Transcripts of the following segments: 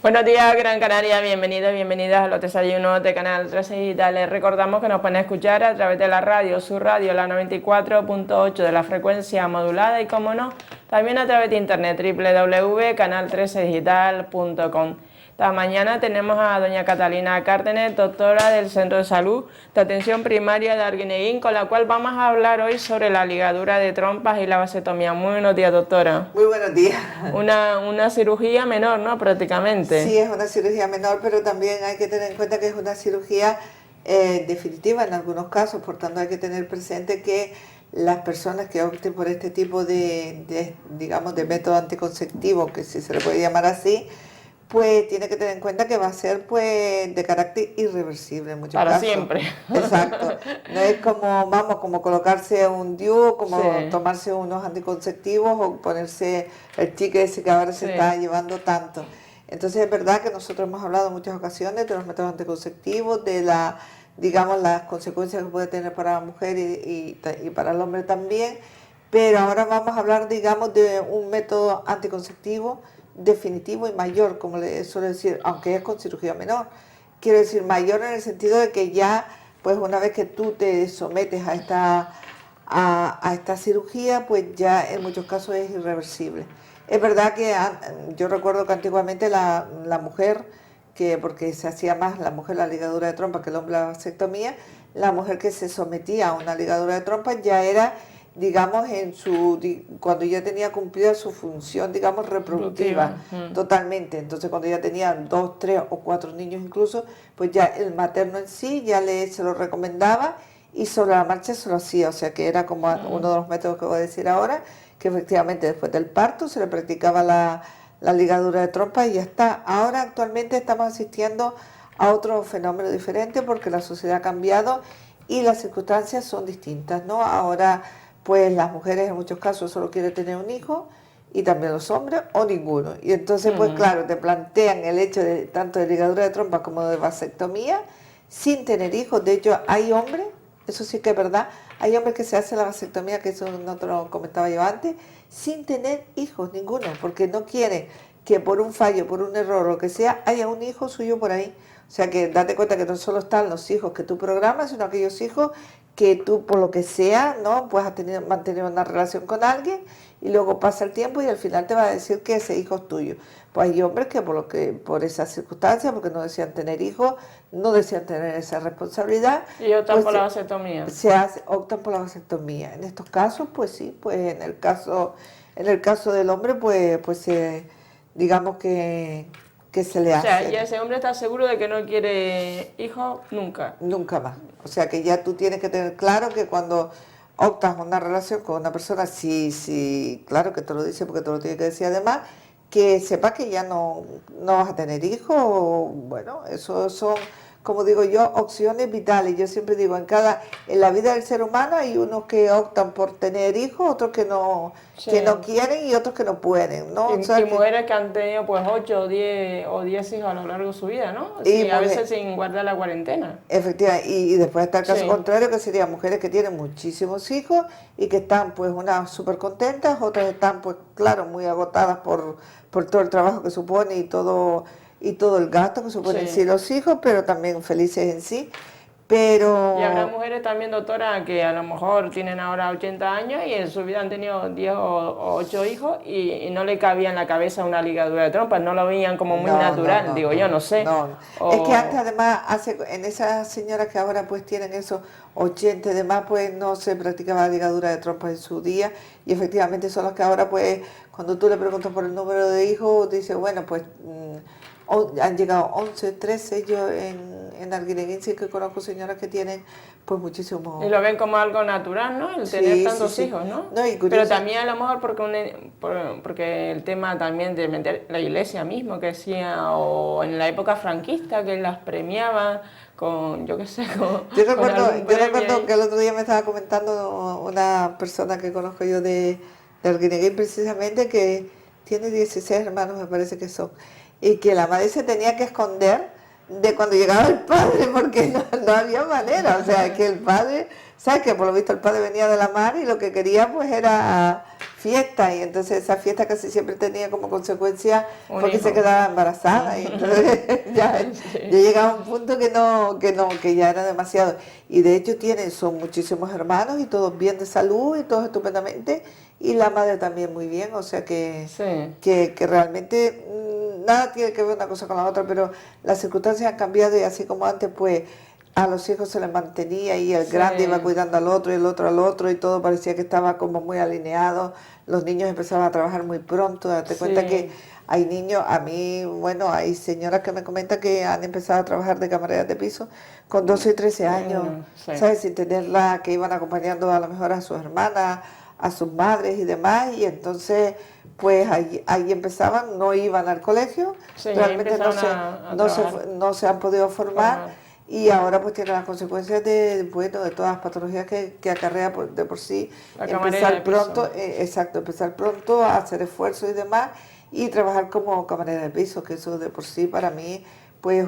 Buenos días, Gran Canaria, bienvenidos, bienvenidas a los desayunos de Canal 13 Digital. Les recordamos que nos pueden escuchar a través de la radio, su radio, la 94.8 de la frecuencia modulada y, como no, también a través de internet, www.canal13digital.com. Esta mañana tenemos a doña Catalina Cárdenas, doctora del Centro de Salud de Atención Primaria de Arguineguín, con la cual vamos a hablar hoy sobre la ligadura de trompas y la vasectomía. Muy buenos días, doctora. Muy buenos días. Una cirugía menor, ¿no? Prácticamente. Sí, es una cirugía menor, pero también hay que tener en cuenta que es una cirugía definitiva en algunos casos, por tanto hay que tener presente que las personas que opten por este tipo digamos, de método anticonceptivo, que si se le puede llamar así, pues tiene que tener en cuenta que va a ser pues de carácter irreversible en muchos casos. Para siempre. Exacto. No es como colocarse un DIU, como tomarse unos anticonceptivos o ponerse el chicle ese que ahora se está llevando tanto. Entonces es verdad que nosotros hemos hablado en muchas ocasiones de los métodos anticonceptivos, de digamos, las consecuencias que puede tener para la mujer y para el hombre también, pero ahora vamos a hablar, digamos, de un método anticonceptivo definitivo y mayor, como le suelo decir, aunque es con cirugía menor. Quiero decir mayor en el sentido de que ya, pues una vez que tú te sometes a esta cirugía, pues ya en muchos casos es irreversible. Es verdad que yo recuerdo que antiguamente la mujer, porque se hacía más la mujer la ligadura de trompa que el hombre la vasectomía, la mujer que se sometía a una ligadura de trompa ya era, digamos, cuando ya tenía cumplida su función, digamos, reproductiva, totalmente. Entonces, cuando ya tenía 2, 3 o 4 niños incluso, pues ya el materno en sí ya se lo recomendaba y sobre la marcha se lo hacía. O sea, que era como uno de los métodos que voy a decir ahora, que efectivamente después del parto se le practicaba la ligadura de trompa y ya está. Ahora, actualmente, estamos asistiendo a otro fenómeno diferente porque la sociedad ha cambiado y las circunstancias son distintas, ¿no? Ahora, pues las mujeres en muchos casos solo quieren tener un hijo y también los hombres o ninguno. Y entonces, pues claro, te plantean el hecho de tanto de ligadura de trompa como de vasectomía sin tener hijos. De hecho, hay hombres, eso sí que es verdad, hay hombres que se hacen la vasectomía, que eso no te lo comentaba yo antes, sin tener hijos ninguno, porque no quieren que por un fallo, por un error o lo que sea, haya un hijo suyo por ahí. O sea que date cuenta que no solo están los hijos que tú programas, sino aquellos hijos que tú, por lo que sea, ¿no? Pues has mantenido una relación con alguien y luego pasa el tiempo y al final te va a decir que ese hijo es tuyo. Pues hay hombres que por esas circunstancias, porque no desean tener hijos, no desean tener esa responsabilidad. Y optan pues por la vasectomía. Optan por la vasectomía. En estos casos, pues sí, pues en el caso del hombre, pues digamos que se le hace. O sea, ya ese hombre está seguro de que no quiere hijos nunca. Nunca más. O sea que ya tú tienes que tener claro que cuando optas una relación con una persona, sí, claro que te lo dice porque te lo tiene que decir además, que sepas que ya no vas a tener hijos. Bueno, eso son, como digo yo, opciones vitales. Yo siempre digo, en la vida del ser humano hay unos que optan por tener hijos, otros que no quieren y otros que no pueden, ¿no? Y mujeres que han tenido pues 8 o 10 hijos a lo largo de su vida, ¿no? Y a veces sin guardar la cuarentena. Efectivamente, y después está el caso contrario, que serían mujeres que tienen muchísimos hijos y que están pues unas súper contentas, otras están pues claro, muy agotadas por todo el trabajo que supone y todo el gasto que suponen en sí los hijos, pero también felices en sí. Pero... Y habrá mujeres también, doctora, que a lo mejor tienen ahora 80 años y en su vida han tenido 10 o 8 hijos y no le cabía en la cabeza una ligadura de trompas, no lo veían como muy natural, yo no sé. Es que antes además, en esas señoras que ahora pues tienen esos 80 y demás, pues no se practicaba la ligadura de trompas en su día y efectivamente son las que ahora pues cuando tú le preguntas por el número de hijos, dice bueno pues... han llegado 11, 13, yo en Arguineguín sí que conozco señoras que tienen pues muchísimos... Y lo ven como algo natural, ¿no? El tener tantos hijos, ¿no? Pero también a lo mejor porque el tema también de meter la iglesia mismo, que decía, o en la época franquista, que las premiaban con, yo qué sé, Yo recuerdo que el otro día me estaba comentando una persona que conozco yo de Arguineguín precisamente, que tiene 16 hermanos, me parece que son, y que la madre se tenía que esconder de cuando llegaba el padre porque no había manera, o sea, que el padre, ¿sabes? Que por lo visto el padre venía de la mar y lo que quería pues era fiesta, y entonces esa fiesta casi siempre tenía como consecuencia porque se quedaba embarazada, y entonces ya llegaba a un punto que ya era demasiado. Y de hecho son muchísimos hermanos y todos bien de salud y todos estupendamente, y la madre también muy bien, o sea que realmente nada tiene que ver una cosa con la otra, pero las circunstancias han cambiado, y así como antes pues a los hijos se les mantenía y el grande iba cuidando al otro y el otro al otro, y todo parecía que estaba como muy alineado. Los niños empezaban a trabajar muy pronto. Date cuenta que hay niños, a mí, bueno, hay señoras que me comentan que han empezado a trabajar de camareras de piso con 12 y 13 años, ¿sabes? Sin tenerla, que iban acompañando a lo mejor a sus hermanas, a sus madres y demás, y entonces pues ahí empezaban, no iban al colegio, realmente no se han podido formar. Y ahora pues tiene las consecuencias de todas las patologías que acarrea de por sí empezar pronto, empezar pronto a hacer esfuerzos y demás, y trabajar como camarera de piso, que eso de por sí para mí pues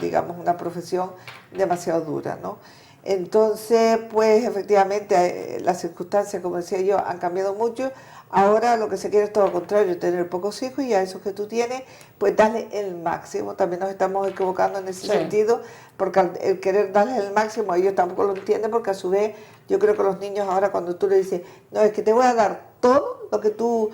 digamos una profesión demasiado dura, ¿no? Entonces pues efectivamente las circunstancias, como decía yo, han cambiado mucho. Ahora lo que se quiere es todo lo contrario, tener pocos hijos, y a esos que tú tienes, pues darle el máximo. También nos estamos equivocando en ese sentido, porque el querer darles el máximo, ellos tampoco lo entienden, porque a su vez yo creo que los niños ahora, cuando tú le dices, no, es que te voy a dar todo lo que tú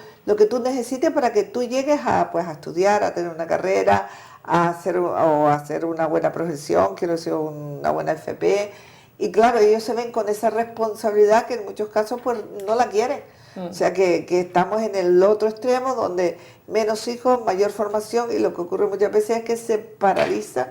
necesites para que tú llegues a estudiar, a tener una carrera, a hacer una buena profesión, quiero decir, una buena FP. Y claro, ellos se ven con esa responsabilidad que en muchos casos pues no la quieren. O sea que estamos en el otro extremo, donde menos hijos, mayor formación, y lo que ocurre muchas veces es que se paraliza,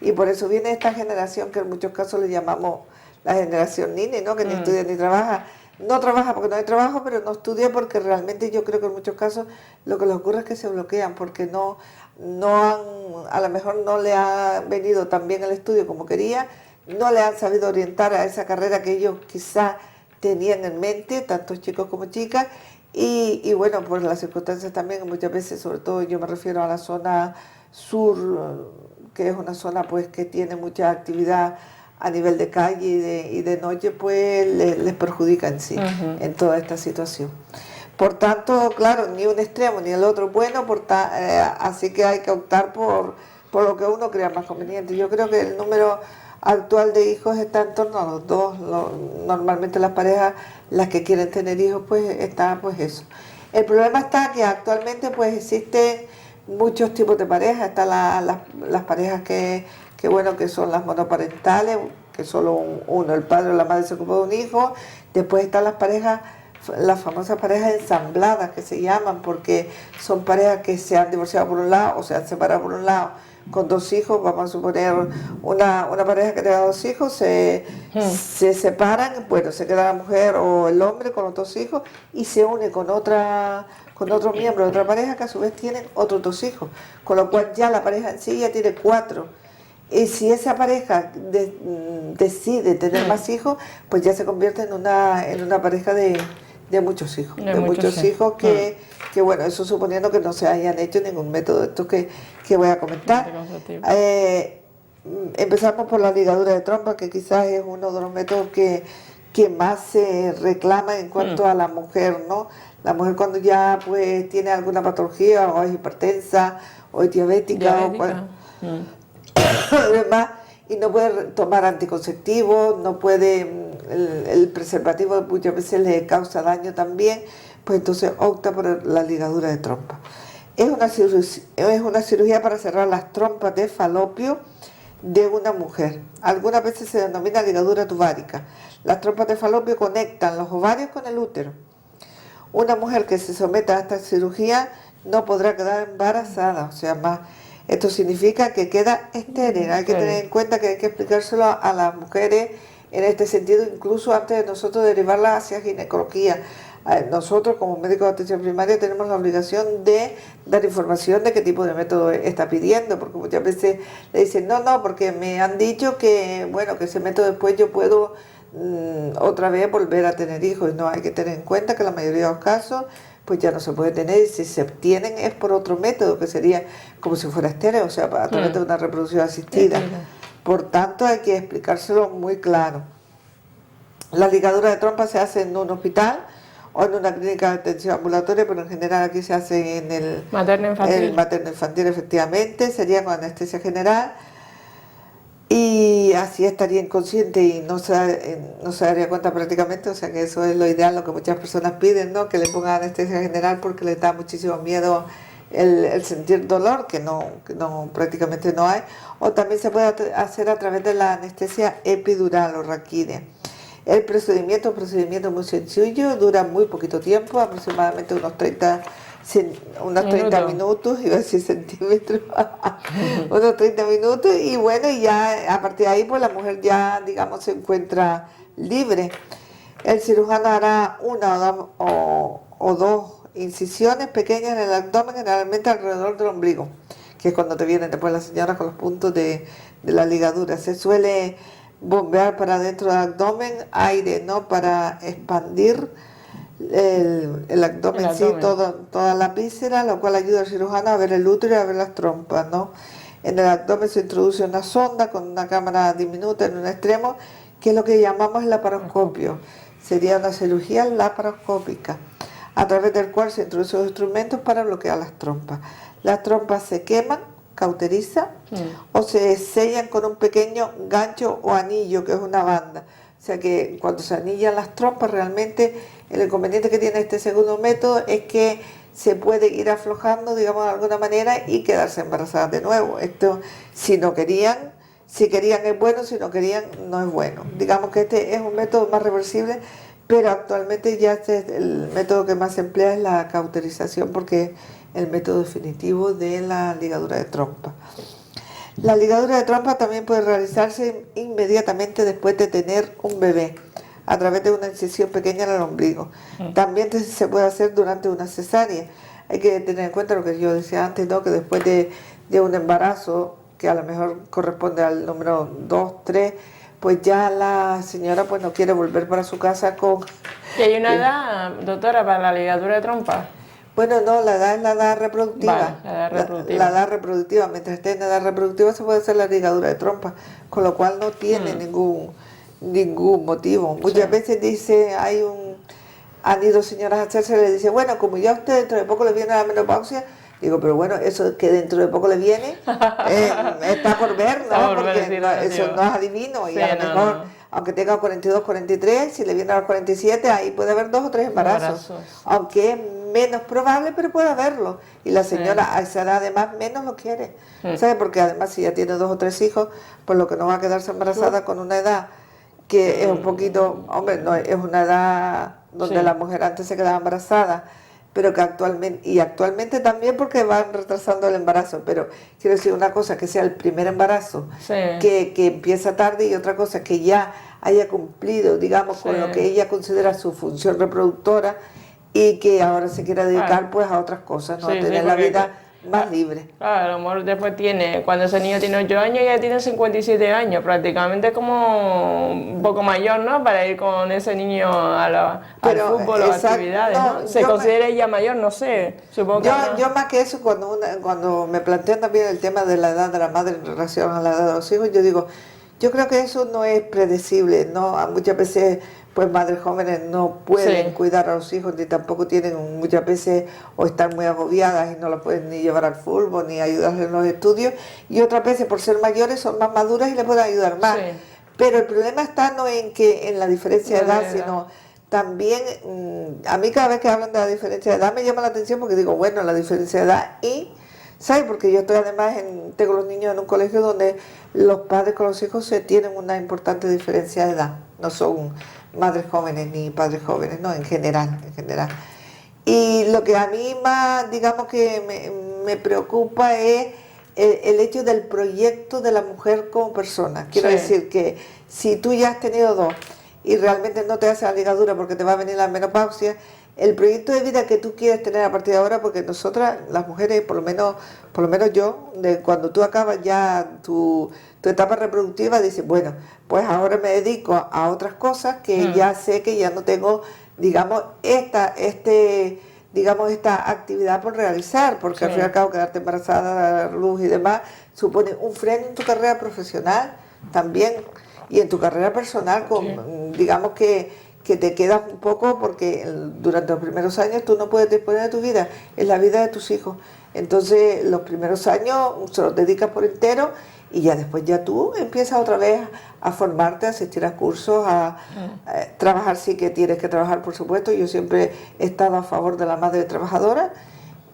y por eso viene esta generación que en muchos casos le llamamos la generación Nini, ¿no? Que ni estudia ni trabaja. No trabaja porque no hay trabajo, pero no estudia porque realmente yo creo que en muchos casos lo que les ocurre es que se bloquean, porque a lo mejor no le ha venido tan bien el estudio como quería, no le han sabido orientar a esa carrera que ellos quizás tenían en mente, tanto chicos como chicas, y bueno, pues las circunstancias también muchas veces, sobre todo yo me refiero a la zona sur, que es una zona pues que tiene mucha actividad a nivel de calle y de noche, pues les perjudica en sí, en toda esta situación. Por tanto, claro, ni un extremo ni el otro bueno, así que hay que optar por lo que uno crea más conveniente. Yo creo que el número actual de hijos está en torno a los 2. Normalmente las parejas, las que quieren tener hijos, pues está pues eso. El problema está que actualmente pues existen muchos tipos de parejas. Están las parejas que son las monoparentales, que solo uno, el padre o la madre, se ocupa de un hijo. Después están las famosas parejas ensambladas, que se llaman, porque son parejas que se han divorciado por un lado o se han separado por un lado, con 2 hijos. Vamos a suponer una pareja que tenga 2 hijos, se separan, bueno, se queda la mujer o el hombre con los 2 hijos y se une con otro miembro de otra pareja que a su vez tienen otros 2 hijos, con lo cual ya la pareja en sí ya tiene 4. Y si esa pareja decide tener más hijos, pues ya se convierte en una pareja de muchos hijos, de muchos hijos que bueno, eso suponiendo que no se hayan hecho ningún método de estos que voy a comentar. Empezamos por la ligadura de trompa, que quizás es uno de los métodos que más se reclama en cuanto a la mujer, ¿no? La mujer cuando ya pues tiene alguna patología, o es hipertensa, o es diabética. Además, y no puede tomar anticonceptivos, no puede, el preservativo muchas veces le causa daño también, pues entonces opta por la ligadura de trompa. Es una cirugía para cerrar las trompas de falopio de una mujer. Algunas veces se denomina ligadura tubárica. Las trompas de falopio conectan los ovarios con el útero. Una mujer que se someta a esta cirugía no podrá quedar embarazada, o sea, esto significa que queda estéril. Hay que tener en cuenta que hay que explicárselo a las mujeres en este sentido, incluso antes de nosotros derivarlas hacia ginecología. Nosotros como médicos de atención primaria tenemos la obligación de dar información de qué tipo de método está pidiendo, porque muchas veces le dicen no, porque me han dicho que bueno, que ese método después yo puedo otra vez volver a tener hijos. No, hay que tener en cuenta que la mayoría de los casos pues ya no se puede tener, y si se obtienen es por otro método, que sería como si fuera estéreo, o sea, a través de una reproducción asistida. Por tanto, hay que explicárselo muy claro. La ligadura de trompa se hace en un hospital o en una clínica de atención ambulatoria, pero en general aquí se hace en el materno infantil, efectivamente, sería con anestesia general. Y así estaría inconsciente y no se daría cuenta prácticamente, o sea que eso es lo ideal, lo que muchas personas piden, ¿no? Que le pongan anestesia general porque les da muchísimo miedo el sentir dolor, que no prácticamente no hay, o también se puede hacer a través de la anestesia epidural o raquídea. El procedimiento es un procedimiento muy sencillo, dura muy poquito tiempo, aproximadamente unos 30 minutos, iba a decir centímetros, unos 30 minutos, y bueno, y ya a partir de ahí pues la mujer ya, digamos, se encuentra libre. El cirujano hará una o dos incisiones pequeñas en el abdomen, generalmente alrededor del ombligo, que es cuando te vienen después las señoras con los puntos de la ligadura. Se suele bombear para dentro del abdomen aire, ¿no? Para expandir el abdomen, sí, toda la víscera, lo cual ayuda al cirujano a ver el útero y a ver las trompas, ¿no? En el abdomen se introduce una sonda con una cámara diminuta en un extremo, que es lo que llamamos el laparoscopio. Sería una cirugía laparoscópica, a través del cual se introducen los instrumentos para bloquear las trompas. Las trompas se queman, cauterizan, o se sellan con un pequeño gancho o anillo, que es una banda. O sea que cuando se anillan las trompas, realmente el inconveniente que tiene este segundo método es que se puede ir aflojando, digamos, de alguna manera y quedarse embarazadas de nuevo. Esto, si querían es bueno, si no querían no es bueno. Digamos que este es un método más reversible, pero actualmente ya el método que más se emplea es la cauterización, porque es el método definitivo de la ligadura de trompa. La ligadura de trompa también puede realizarse inmediatamente después de tener un bebé, a través de una incisión pequeña en el ombligo. También se puede hacer durante una cesárea. Hay que tener en cuenta lo que yo decía antes, ¿no? Que después de un embarazo, que a lo mejor corresponde al número 2, 3, pues ya la señora pues no quiere volver para su casa con... ¿Y hay una edad, doctora, para la ligadura de trompa? Bueno, no, la edad es la edad reproductiva. Vale, la edad reproductiva. La edad reproductiva. Mientras esté en edad reproductiva se puede hacer la ligadura de trompa, con lo cual no tiene ningún motivo. Muchas veces han ido señoras a hacerse, le dice, bueno, como ya a usted dentro de poco le viene la menopausia, digo, pero bueno, eso que dentro de poco le viene, está por ver, ¿no? Porque eso no es adivino, y a lo mejor, aunque tenga 42, 43, si le viene a los 47, ahí puede haber 2 o 3 embarazos. Aunque es menos probable, pero puede haberlo. Y la señora a esa edad además menos lo quiere, ¿sabe? Porque además si ya tiene 2 o 3 hijos, pues lo que no va a quedarse embarazada con una edad que es un poquito, hombre, no es una edad donde la mujer antes se quedaba embarazada, pero que actualmente también, porque van retrasando el embarazo, pero quiero decir una cosa, que sea el primer embarazo, que empieza tarde, y otra cosa, que ya haya cumplido, digamos, con lo que ella considera su función reproductora, y que ahora se quiera dedicar pues a otras cosas, ¿no? A tener la vida más libre. Claro, a lo mejor después cuando ese niño tiene 8 años, ya tiene 57 años, prácticamente como un poco mayor, ¿no? Para ir con ese niño al fútbol o a actividades, ¿no? Se considera ella mayor, no sé, supongo que yo más que eso, cuando me plantean también el tema de la edad de la madre en relación a la edad de los hijos, yo digo, yo creo que eso no es predecible, ¿no? Muchas veces pues madres jóvenes no pueden cuidar a los hijos, ni tampoco tienen muchas veces, o están muy agobiadas y no los pueden ni llevar al fútbol, ni ayudarles en los estudios, y otras veces por ser mayores son más maduras y les pueden ayudar más. Pero el problema está no en la diferencia de edad, sino también, a mí cada vez que hablan de la diferencia de edad me llama la atención, porque digo, bueno, la diferencia de edad ¿sabes? Porque yo estoy además, tengo los niños en un colegio donde los padres con los hijos tienen una importante diferencia de edad, no son madres jóvenes ni padres jóvenes, no, en general. Y lo que a mí más, digamos que me preocupa es el hecho del proyecto de la mujer como persona. Quiero decir que si tú ya has tenido 2 y realmente no te hace la ligadura porque te va a venir la menopausia, el proyecto de vida que tú quieres tener a partir de ahora, porque nosotras, las mujeres, por lo menos yo, cuando tú acabas ya tu etapa reproductiva, dices, bueno, pues ahora me dedico a otras cosas que ya sé que ya no tengo, digamos, esta actividad por realizar, porque al fin y al cabo quedarte embarazada, dar luz y demás, supone un freno en tu carrera profesional también, y en tu carrera personal, digamos que que te quedas un poco porque durante los primeros años tú no puedes disponer de tu vida, es la vida de tus hijos. Entonces los primeros años se los dedicas por entero y ya después ya tú empiezas otra vez a formarte, a asistir a cursos, a trabajar sí que tienes que trabajar, por supuesto. Yo siempre he estado a favor de la madre trabajadora,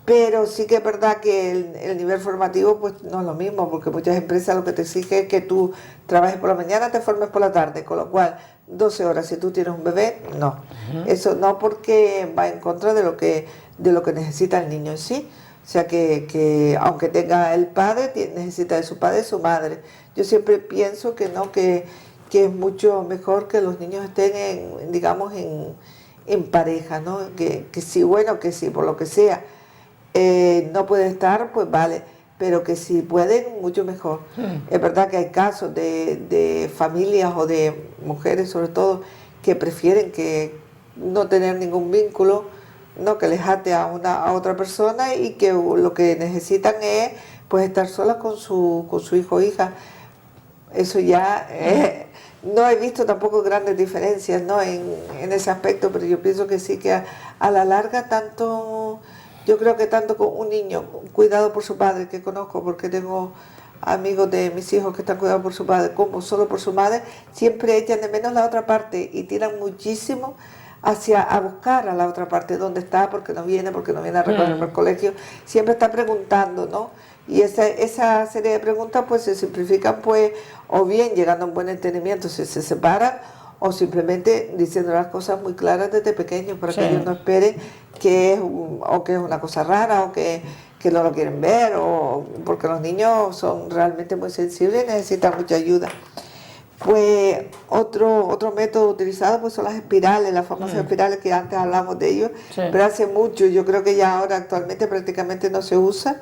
pero sí que es verdad que el nivel formativo pues no es lo mismo, porque muchas empresas lo que te exige es que tú trabajes por la mañana, te formes por la tarde, con lo cual 12 horas si tú tienes un bebé, no. Eso no, porque va en contra de lo que necesita el niño en sí. O sea que aunque tenga el padre, necesita de su padre y su madre. Yo siempre pienso que no, que es mucho mejor que los niños estén en pareja, ¿no? Que sí, bueno, que sí, por lo que sea, no puede estar, pues vale, pero que si pueden, mucho mejor. Es verdad que hay casos de familias o de mujeres sobre todo que prefieren que no tener ningún vínculo, no, que les ate a otra persona, y que lo que necesitan es pues estar solas con su hijo o hija. Eso ya no he visto tampoco grandes diferencias, ¿no? en ese aspecto, pero yo pienso que sí, que a la larga yo creo que tanto con un niño cuidado por su padre, que conozco porque tengo amigos de mis hijos que están cuidados por su padre, como solo por su madre, siempre echan de menos la otra parte y tiran muchísimo a buscar a la otra parte dónde está, porque no viene a recogerme al colegio, siempre está preguntando, ¿no? Y esa serie de preguntas pues se simplifican, pues, o bien llegando a un buen entendimiento si se separan, o simplemente diciendo las cosas muy claras desde pequeños para que ellos no esperen que es una cosa rara, o que no lo quieren ver, o porque los niños son realmente muy sensibles y necesitan mucha ayuda. Pues otro método utilizado pues son las espirales, las famosas espirales que antes hablamos de ellos, pero hace mucho, yo creo que ya ahora actualmente prácticamente no se usa.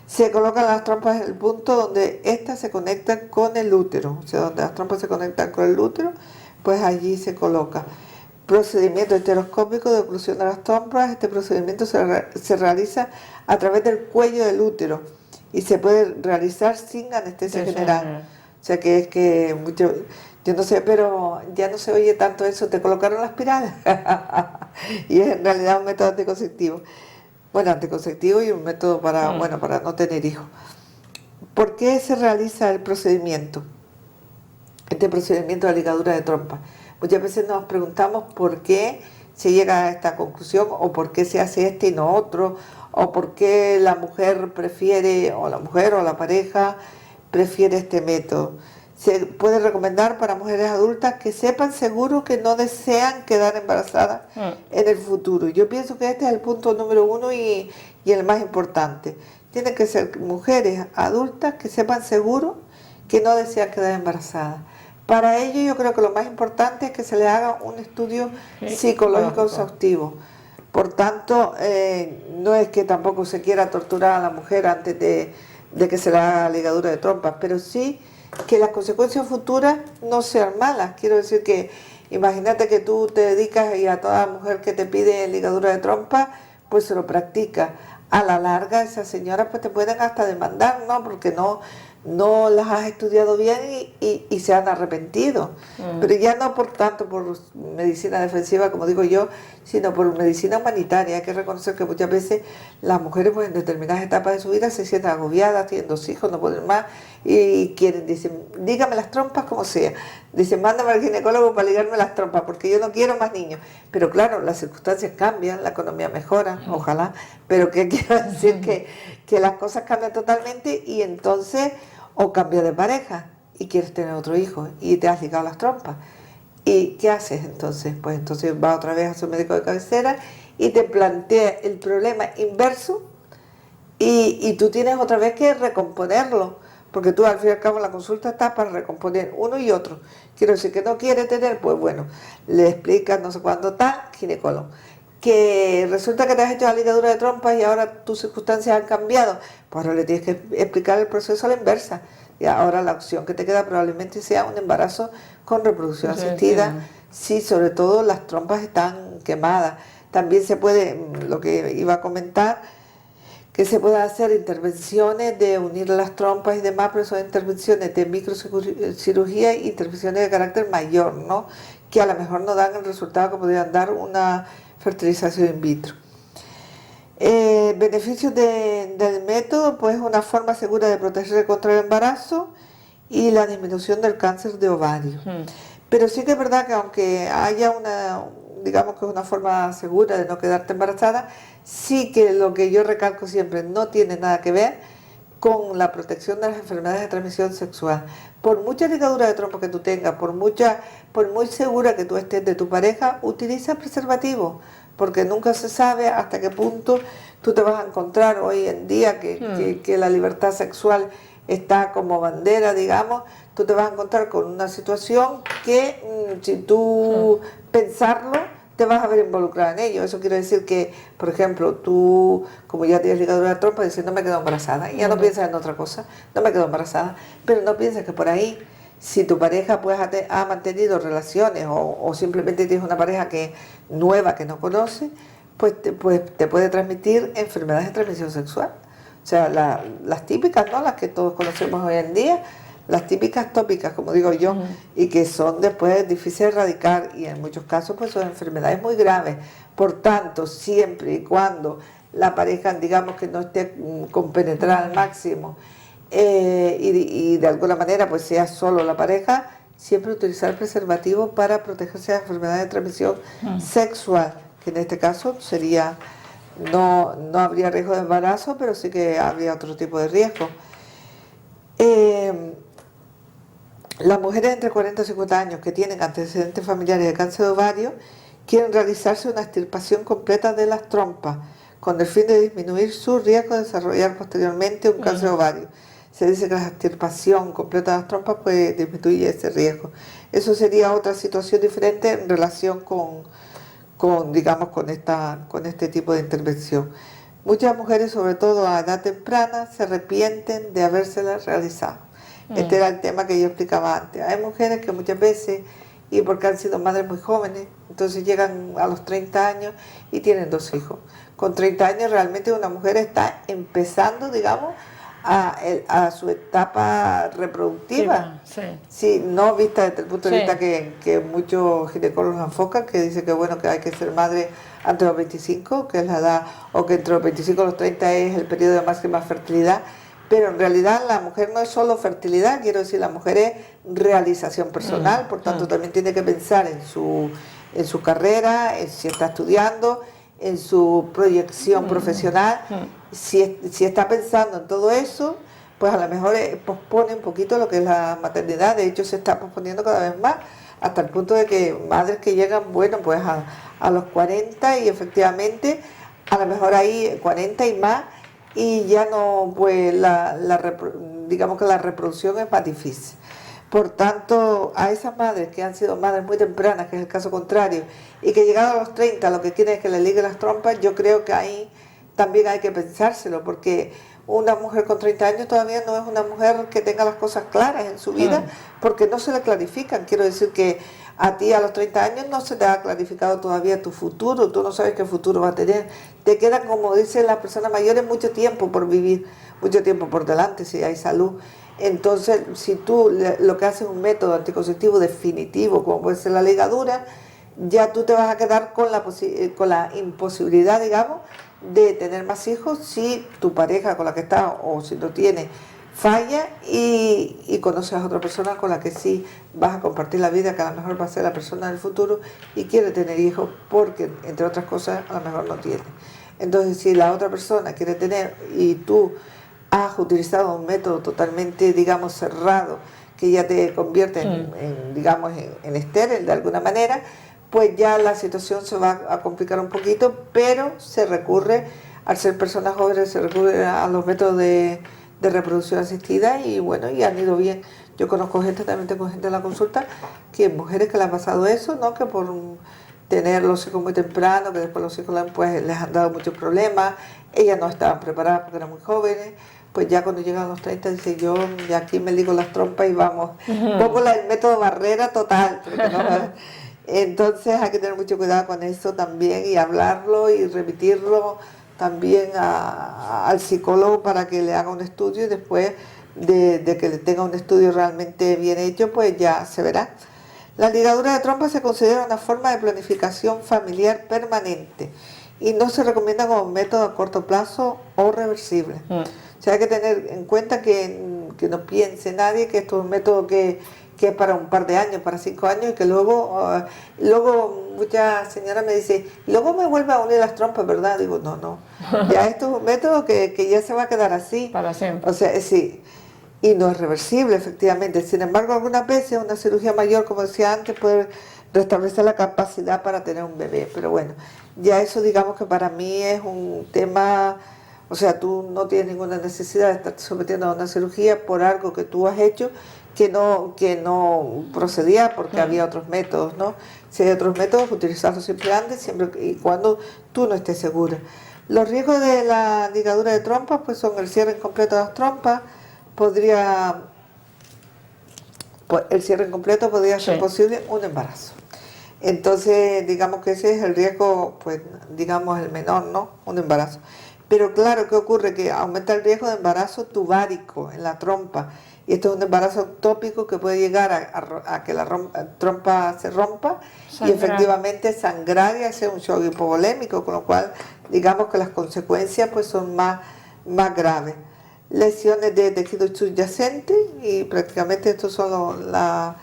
Se colocan las trompas en el punto donde éstas se conectan con el útero, o sea, donde las trompas se conectan con el útero, pues allí se coloca. Procedimiento estereoscópico de oclusión de las trompas. Este procedimiento se realiza a través del cuello del útero y se puede realizar sin anestesia general. O sea que es que yo no sé, pero ya no se oye tanto eso, te colocaron la espiral. Y es en realidad un método anticonceptivo. Bueno, anticonceptivo y un método para no tener hijos. ¿Por qué se realiza el procedimiento? Este procedimiento de ligadura de trompa. Muchas veces nos preguntamos por qué se llega a esta conclusión, o por qué se hace este y no otro, o por qué la mujer prefiere, o la mujer o la pareja prefiere este método. Se puede recomendar para mujeres adultas que sepan seguro que no desean quedar embarazadas en el futuro. Yo pienso que este es el punto número 1 y el más importante. Tienen que ser mujeres adultas que sepan seguro que no desean quedar embarazadas. Para ello yo creo que lo más importante es que se le haga un estudio psicológico exhaustivo. Por tanto, no es que tampoco se quiera torturar a la mujer antes de que se le haga ligadura de trompas, pero sí que las consecuencias futuras no sean malas. Quiero decir que imagínate que tú te dedicas y a toda mujer que te pide ligadura de trompas, pues se lo practica. A la larga esas señoras pues te pueden hasta demandar, ¿no? Porque no las has estudiado bien y se han arrepentido. Pero ya no por tanto por medicina defensiva, como digo yo, sino por medicina humanitaria. Hay que reconocer que muchas veces las mujeres pues en determinadas etapas de su vida se sienten agobiadas, tienen 2 hijos, no pueden más, y quieren, dicen, dígame las trompas como sea. Dicen, mándame al ginecólogo para ligarme las trompas, porque yo no quiero más niños. Pero claro, las circunstancias cambian, la economía mejora, ojalá, pero que quiero decir que las cosas cambian totalmente, y entonces o cambias de pareja y quieres tener otro hijo y te has ligado las trompas. ¿Y qué haces entonces? Pues entonces vas otra vez a su médico de cabecera y te plantea el problema inverso, y tú tienes otra vez que recomponerlo, porque tú al fin y al cabo en la consulta estás para recomponer uno y otro. Quiero decir que no quiere tener, pues bueno, le explicas no sé cuándo tal, ginecólogo. Que resulta que te has hecho la ligadura de trompas y ahora tus circunstancias han cambiado, pues ahora le tienes que explicar el proceso a la inversa. Y ahora la opción que te queda probablemente sea un embarazo con reproducción asistida, si sobre todo las trompas están quemadas. También se puede, lo que iba a comentar, que se puede hacer intervenciones de unir las trompas y demás, pero son intervenciones de microcirugía e intervenciones de carácter mayor, ¿no? que a lo mejor no dan el resultado que podrían dar una fertilización in vitro. Beneficios del método, pues una forma segura de proteger contra el embarazo y la disminución del cáncer de ovario. Pero sí que es verdad que aunque haya digamos que es una forma segura de no quedarte embarazada, sí que lo que yo recalco siempre no tiene nada que ver con la protección de las enfermedades de transmisión sexual. Por mucha ligadura de trompa que tú tengas, por muy segura que tú estés de tu pareja, utiliza preservativo, porque nunca se sabe hasta qué punto tú te vas a encontrar hoy en día que la libertad sexual está como bandera, digamos. Tú te vas a encontrar con una situación que si tú pensarlo, te vas a ver involucrada en ello. Eso quiere decir que, por ejemplo, tú, como ya tienes ligadura de trompa, dices, no me quedo embarazada, y ya no piensas en otra cosa, no me quedo embarazada, pero no piensas que por ahí, si tu pareja pues ha mantenido relaciones o simplemente tienes una pareja nueva que no conoce, pues te puede transmitir enfermedades de transmisión sexual. O sea, las típicas, ¿no? Las que todos conocemos hoy en día, las típicas tópicas, como digo yo, y que son después difíciles de erradicar, y en muchos casos pues son enfermedades muy graves. Por tanto, siempre y cuando la pareja, digamos que no esté compenetrada al máximo, y de alguna manera pues sea solo la pareja, siempre utilizar preservativo para protegerse de enfermedades de transmisión sexual, que en este caso sería, no habría riesgo de embarazo, pero sí que habría otro tipo de riesgo. Las mujeres entre 40 y 50 años que tienen antecedentes familiares de cáncer de ovario quieren realizarse una extirpación completa de las trompas con el fin de disminuir su riesgo de desarrollar posteriormente un cáncer de ovario. Se dice que la extirpación completa de las trompas puede disminuir ese riesgo. Eso sería otra situación diferente en relación digamos, con este tipo de intervención. Muchas mujeres, sobre todo a edad temprana, se arrepienten de habérselas realizado. Este era el tema que yo explicaba antes. Hay mujeres que muchas veces, y porque han sido madres muy jóvenes, entonces llegan a los 30 años y tienen 2 hijos. Con 30 años realmente una mujer está empezando, digamos, a su etapa reproductiva. Sí, no vista desde el punto de vista que muchos ginecólogos enfocan, que dice que bueno, que hay que ser madre antes de los 25, que es la edad, o que entre los 25 y los 30 es el periodo de máxima fertilidad. Pero en realidad la mujer no es solo fertilidad, quiero decir, la mujer es realización personal, por tanto también tiene que pensar en su carrera, en si está estudiando, en su proyección profesional. Si está pensando en todo eso, pues a lo mejor pospone un poquito lo que es la maternidad. De hecho, se está posponiendo cada vez más, hasta el punto de que madres que llegan, bueno, pues a los 40 y efectivamente, a lo mejor ahí 40 y más, y ya no, pues digamos que la reproducción es más difícil. Por tanto, a esas madres que han sido madres muy tempranas, que es el caso contrario, y que llegado a los 30 lo que quieren es que le liguen las trompas, yo creo que ahí también hay que pensárselo, porque una mujer con 30 años todavía no es una mujer que tenga las cosas claras en su vida, porque no se le clarifican. Quiero decir que a ti a los 30 años no se te ha clarificado todavía tu futuro, tú no sabes qué futuro va a tener. Te queda, como dicen las personas mayores, mucho tiempo por vivir, mucho tiempo por delante si hay salud. Entonces, si tú lo que haces es un método anticonceptivo definitivo, como puede ser la ligadura, ya tú te vas a quedar con la imposibilidad, digamos, de tener más hijos si tu pareja con la que estás, o si no tienes, falla, y conoces a otra persona con la que sí vas a compartir la vida, que a lo mejor va a ser la persona del futuro y quiere tener hijos porque, entre otras cosas, a lo mejor no tiene. Entonces, si la otra persona quiere tener y tú has utilizado un método totalmente, digamos, cerrado, que ya te convierte digamos, en estéril de alguna manera, pues ya la situación se va a complicar un poquito, pero se recurre, al ser personas jóvenes, se recurre a los métodos de reproducción asistida, y bueno, y han ido bien. Yo conozco gente, también tengo gente en la consulta, que mujeres que le ha pasado eso, ¿no? Que por tener los hijos muy temprano, que después los hijos les han dado muchos problemas, ellas no estaban preparadas porque eran muy jóvenes, pues ya cuando llegan a los 30 dice, yo de aquí me ligo las trompas y vamos, pongo el método barrera total. Entonces hay que tener mucho cuidado con eso también, y hablarlo y remitirlo también al psicólogo para que le haga un estudio, y después de que le tenga un estudio realmente bien hecho, pues ya se verá. La ligadura de trompa se considera una forma de planificación familiar permanente y no se recomienda como método a corto plazo o reversible. O sea, hay que tener en cuenta que no piense nadie que esto es un método que es para un par de años, para 5 años, y que luego mucha señora me dice, luego me vuelve a unir las trompas, ¿verdad? Digo, no, ya esto es un método que ya se va a quedar así. Para siempre. O sea, sí, y no es reversible, efectivamente. Sin embargo, algunas veces una cirugía mayor, como decía antes, puede restablecer la capacidad para tener un bebé, pero bueno, ya eso digamos que para mí es un tema, o sea, tú no tienes ninguna necesidad de estar sometiendo a una cirugía por algo que tú has hecho que no procedía porque había otros métodos, ¿no? Si hay otros métodos, utilizarlos siempre antes, siempre y cuando tú no estés segura. Los riesgos de la ligadura de trompas pues son el cierre incompleto de las trompas, el cierre incompleto podría ser posible un embarazo. Entonces, digamos que ese es el riesgo, pues, digamos el menor, ¿no? Un embarazo. Pero claro, ¿qué ocurre? Que aumenta el riesgo de embarazo tubárico en la trompa. Y esto es un embarazo ectópico que puede llegar a que la trompa se rompa y efectivamente sangrar y hacer un shock hipovolémico, con lo cual digamos que las consecuencias pues son más graves. Lesiones de tejido subyacente y prácticamente estas son las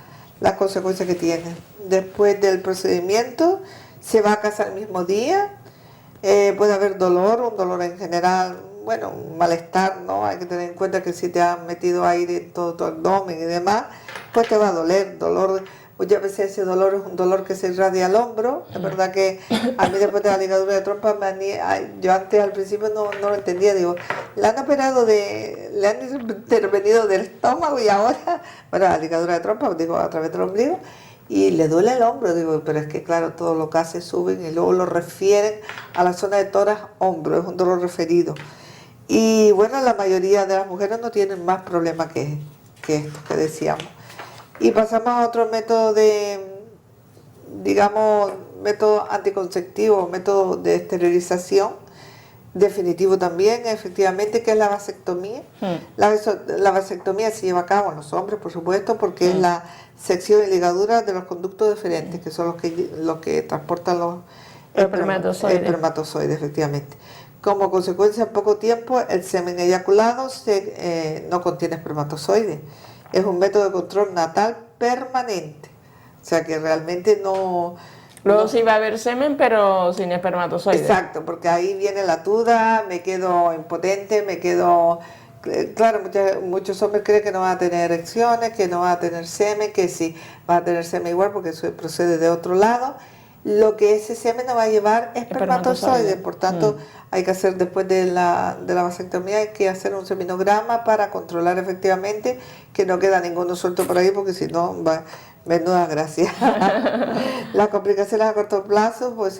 consecuencias que tiene. Después del procedimiento se va a casa el mismo día, puede haber dolor, un dolor en general, bueno, un malestar, ¿no? Hay que tener en cuenta que si te han metido aire en todo tu abdomen y demás, pues te va a doler, dolor. Muchas veces ese dolor es un dolor que se irradia al hombro. Es verdad que a mí después de la ligadura de trompa, yo antes al principio no lo entendía, digo, le han intervenido del estómago y ahora, bueno, la ligadura de trompa, digo, a través del ombligo, y le duele el hombro, digo, pero es que claro, todo lo que hace suben y luego lo refieren a la zona de tórax hombro, es un dolor referido. Y bueno, la mayoría de las mujeres no tienen más problema que esto que decíamos. Y pasamos a otro método método anticonceptivo, método de esterilización, definitivo también, efectivamente, que es la vasectomía. La vasectomía se lleva a cabo en los hombres, por supuesto, porque es la sección y ligadura de los conductos deferentes, que son los que transportan los espermatozoides, efectivamente. Como consecuencia, en poco tiempo, el semen eyaculado no contiene espermatozoides. Es un método de control natal permanente. O sea que realmente no... Luego sí va a haber semen, pero sin espermatozoides. Exacto, porque ahí viene la duda, me quedo impotente, Claro, muchos hombres creen que no van a tener erecciones, que no van a tener semen, que sí, van a tener semen igual porque eso procede de otro lado. Lo que ese semen no va a llevar espermatozoides, por tanto hay que hacer después de la vasectomía, hay que hacer un seminograma para controlar efectivamente que no queda ninguno suelto por ahí, porque si no, menuda gracia. Las complicaciones a corto plazo pues,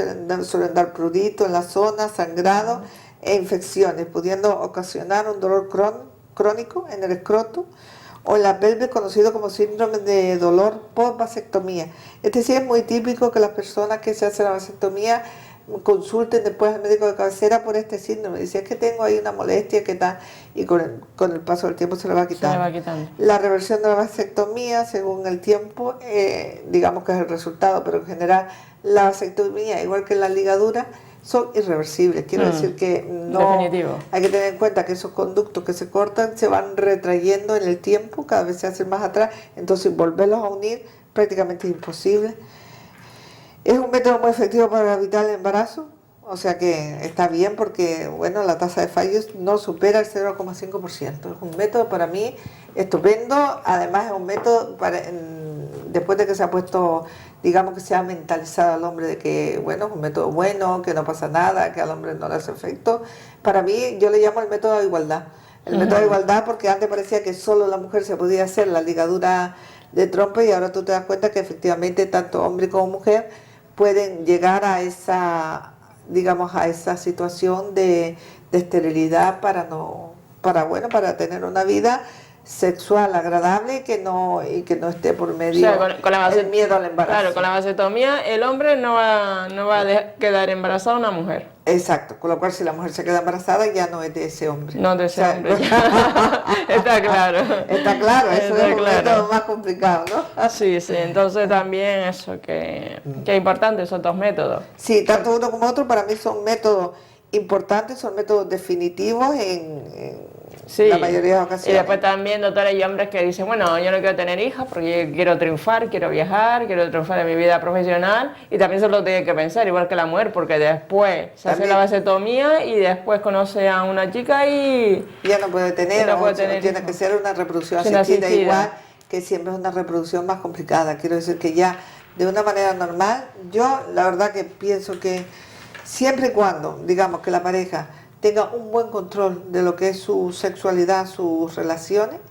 suelen dar prurito en la zona, sangrado e infecciones, pudiendo ocasionar un dolor crónico en el escroto o en la pelvis, conocido como síndrome de dolor post-vasectomía. Este sí es muy típico que las personas que se hacen la vasectomía consulten después al médico de cabecera por este síndrome. Dice, es que tengo ahí una molestia que tal, y con el paso del tiempo se le va quitando. La reversión de la vasectomía, según el tiempo, digamos que es el resultado, pero en general la vasectomía, igual que la ligadura, son irreversibles. Quiero decir que no definitivo. Hay que tener en cuenta que esos conductos que se cortan se van retrayendo en el tiempo, cada vez se hacen más atrás, entonces volverlos a unir prácticamente es imposible. Es un método muy efectivo para evitar el embarazo, o sea que está bien porque bueno, la tasa de fallos no supera el 0,5%. Es un método para mí estupendo, además es un método después de que se ha puesto, digamos que se ha mentalizado al hombre de que bueno, es un método bueno, que no pasa nada, que al hombre no le hace efecto. Para mí yo le llamo el método de igualdad. El método de igualdad porque antes parecía que solo la mujer se podía hacer la ligadura de trompa y ahora tú te das cuenta que efectivamente tanto hombre como mujer pueden llegar a esa, digamos, a esa situación de esterilidad para tener una vida sexual agradable y que no esté por medio el miedo al embarazo. Claro, con la vasectomía el hombre no va a quedar embarazada una mujer. Exacto, con lo cual si la mujer se queda embarazada ya no es de ese hombre. No de ese hombre. Está claro. Está claro, eso es un método más complicado, ¿no? Sí, sí, entonces también eso, que es importante esos dos métodos. Sí, tanto uno como otro para mí son métodos importantes, son métodos definitivos en la mayoría de las ocasiones. Y después también, doctora, hay hombres que dicen, bueno, yo no quiero tener hijas porque yo quiero triunfar, quiero viajar, quiero triunfar en mi vida profesional, y también se lo tiene que pensar, igual que la mujer, porque después se hace la vasectomía y después conoce a una chica y ya no puede tener, tiene que ser una reproducción asistida, igual que siempre es una reproducción más complicada. Quiero decir que ya de una manera normal, yo la verdad que pienso que siempre y cuando, digamos, que la pareja tenga un buen control de lo que es su sexualidad, sus relaciones,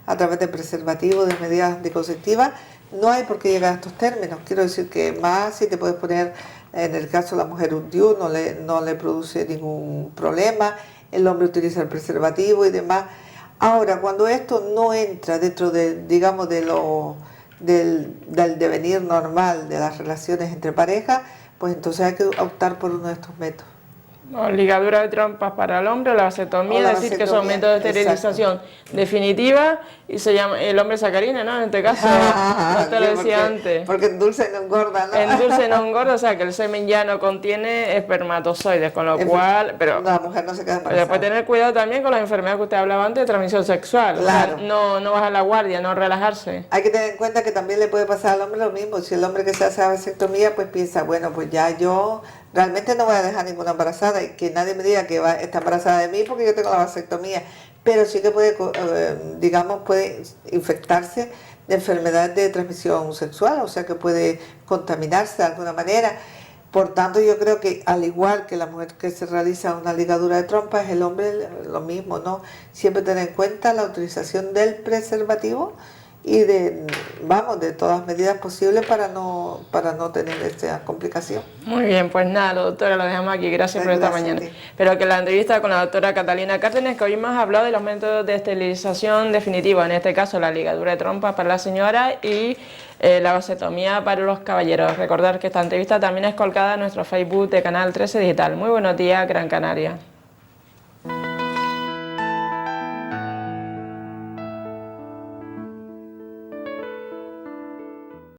a través de preservativos, de medidas anticonceptivas, no hay por qué llegar a estos términos. Quiero decir que más si te puedes poner, en el caso de la mujer, un DIU, no le produce ningún problema, el hombre utiliza el preservativo y demás. Ahora, cuando esto no entra dentro de, digamos, del devenir normal de las relaciones entre parejas, pues entonces hay que optar por uno de estos métodos. Ligadura de trompas para el hombre, la vasectomía, es decir, que son métodos de esterilización definitiva, y se llama el hombre sacarina, ¿no? En este caso, te lo decía antes. Porque en dulce no engorda, ¿no? En dulce no engorda, o sea que el semen ya no contiene espermatozoides, con lo cual... pero la mujer no se queda embarazada. Después tener cuidado también con las enfermedades que usted hablaba antes de transmisión sexual. Claro. O sea, no bajar la guardia, no relajarse. Hay que tener en cuenta que también le puede pasar al hombre lo mismo. Si el hombre que se hace la vasectomía, pues piensa, bueno, pues ya yo realmente no voy a dejar ninguna embarazada y que nadie me diga que está embarazada de mí porque yo tengo la vasectomía. Pero sí que puede, digamos, puede infectarse de enfermedades de transmisión sexual, o sea que puede contaminarse de alguna manera. Por tanto, yo creo que al igual que la mujer que se realiza una ligadura de trompas, el hombre lo mismo, ¿no? Siempre tener en cuenta la utilización del preservativo y de todas medidas posibles para no tener esta complicación. Muy bien, pues nada, doctora, lo dejamos aquí. Gracias por esta mañana. Espero que la entrevista con la doctora Catalina Cárdenas, que hoy más ha hablado de los métodos de esterilización definitiva, en este caso la ligadura de trompas para la señora y la vasectomía para los caballeros. Recordar que esta entrevista también es colgada en nuestro Facebook de Canal 13 Digital. Muy buenos días, Gran Canaria.